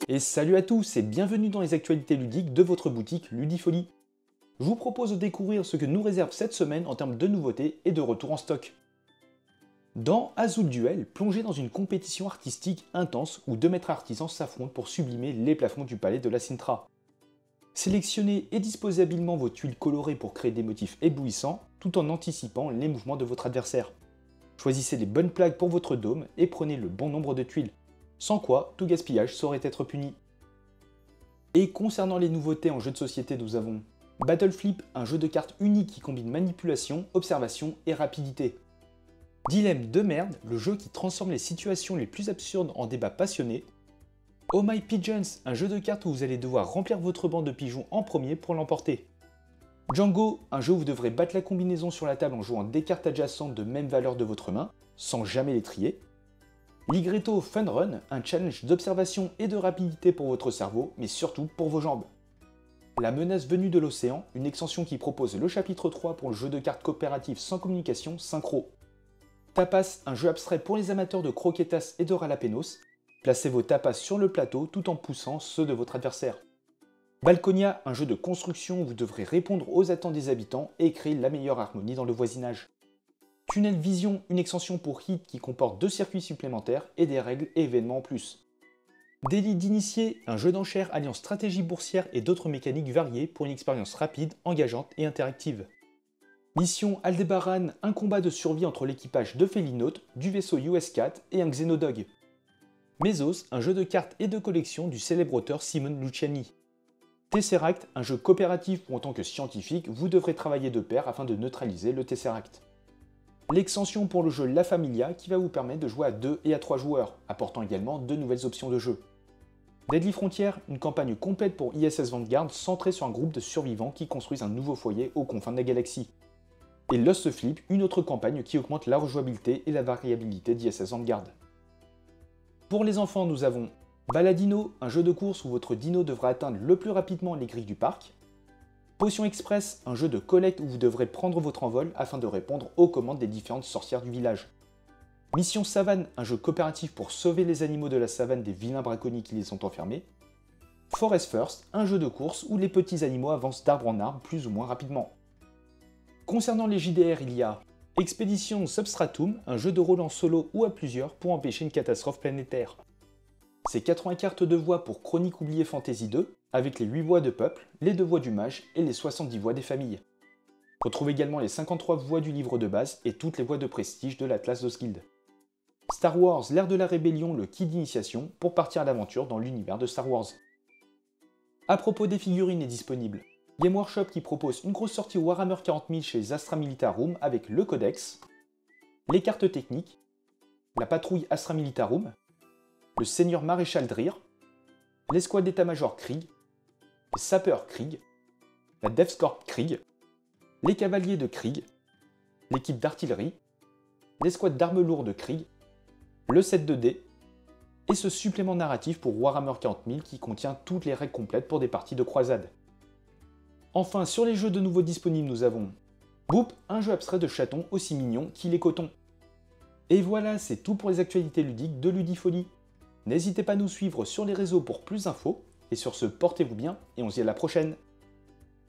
Et salut à tous et bienvenue dans les actualités ludiques de votre boutique Ludifolie. Je vous propose de découvrir ce que nous réserve cette semaine en termes de nouveautés et de retour en stock. Dans Azul Duel, plongez dans une compétition artistique intense où deux maîtres artisans s'affrontent pour sublimer les plafonds du palais de la Sintra. Sélectionnez et disposez habilement vos tuiles colorées pour créer des motifs éblouissants tout en anticipant les mouvements de votre adversaire. Choisissez les bonnes plaques pour votre dôme et prenez le bon nombre de tuiles. Sans quoi, tout gaspillage saurait être puni. Et concernant les nouveautés en jeu de société, nous avons Battle Flip, un jeu de cartes unique qui combine manipulation, observation et rapidité. Dilemme de merde, le jeu qui transforme les situations les plus absurdes en débats passionnés. Oh My Pigeons, un jeu de cartes où vous allez devoir remplir votre banc de pigeons en premier pour l'emporter. Django, un jeu où vous devrez battre la combinaison sur la table en jouant des cartes adjacentes de même valeur de votre main, sans jamais les trier. Ligretto Fun Run, un challenge d'observation et de rapidité pour votre cerveau, mais surtout pour vos jambes. La menace venue de l'océan, une extension qui propose le chapitre 3 pour le jeu de cartes coopératif sans communication synchro. Tapas, un jeu abstrait pour les amateurs de croquetas et de jalapenos. Placez vos tapas sur le plateau tout en poussant ceux de votre adversaire. Balconia, un jeu de construction où vous devrez répondre aux attentes des habitants et créer la meilleure harmonie dans le voisinage. Tunnel Vision, une extension pour Hit qui comporte 2 circuits supplémentaires et des règles et événements en plus. Délit d'initié, un jeu d'enchères alliant stratégie boursière et d'autres mécaniques variées pour une expérience rapide, engageante et interactive. Mission Aldebaran, un combat de survie entre l'équipage de Felinote, du vaisseau US-4 et un Xenodog. Mesos, un jeu de cartes et de collection du célèbre auteur Simone Luciani. Tesseract, un jeu coopératif où en tant que scientifique, vous devrez travailler de pair afin de neutraliser le Tesseract. L'extension pour le jeu La Familia qui va vous permettre de jouer à 2 et à 3 joueurs, apportant également 2 nouvelles options de jeu. Deadly Frontier, une campagne complète pour ISS Vanguard centrée sur un groupe de survivants qui construisent un nouveau foyer aux confins de la galaxie. Et Lost Flip, une autre campagne qui augmente la rejouabilité et la variabilité d'ISS Vanguard. Pour les enfants, nous avons Baladino, un jeu de course où votre dino devra atteindre le plus rapidement les grilles du parc. Potion Express, un jeu de collecte où vous devrez prendre votre envol afin de répondre aux commandes des différentes sorcières du village. Mission Savane, un jeu coopératif pour sauver les animaux de la savane des vilains braconniers qui les ont enfermés. Forest First, un jeu de course où les petits animaux avancent d'arbre en arbre plus ou moins rapidement. Concernant les JDR, il y a Expédition Substratum, un jeu de rôle en solo ou à plusieurs pour empêcher une catastrophe planétaire. C'est 80 cartes de voix pour Chronique oubliée Fantasy 2, avec les 8 voix de peuple, les 2 voix du mage et les 70 voix des familles. Retrouvez également les 53 voix du livre de base et toutes les voix de prestige de l'Atlas d'Osguild. Star Wars, l'ère de la rébellion, le kit d'initiation pour partir à l'aventure dans l'univers de Star Wars. À propos des figurines est disponible Game Workshop qui propose une grosse sortie Warhammer 40 000 chez Astra Militarum avec le codex, les cartes techniques, la patrouille Astra Militarum, le seigneur maréchal Drir, l'escouade d'état-major Krieg, les sapeurs Krieg, la Death Corps Krieg, les cavaliers de Krieg, l'équipe d'artillerie, l'escouade d'armes lourdes Krieg, le set 2D, et ce supplément narratif pour Warhammer 40 000 qui contient toutes les règles complètes pour des parties de croisade. Enfin, sur les jeux de nouveau disponibles, nous avons Boop, un jeu abstrait de chatons aussi mignon qu'il est coton. Et voilà, c'est tout pour les actualités ludiques de Ludifolie. N'hésitez pas à nous suivre sur les réseaux pour plus d'infos, et sur ce, portez-vous bien, et on se dit à la prochaine.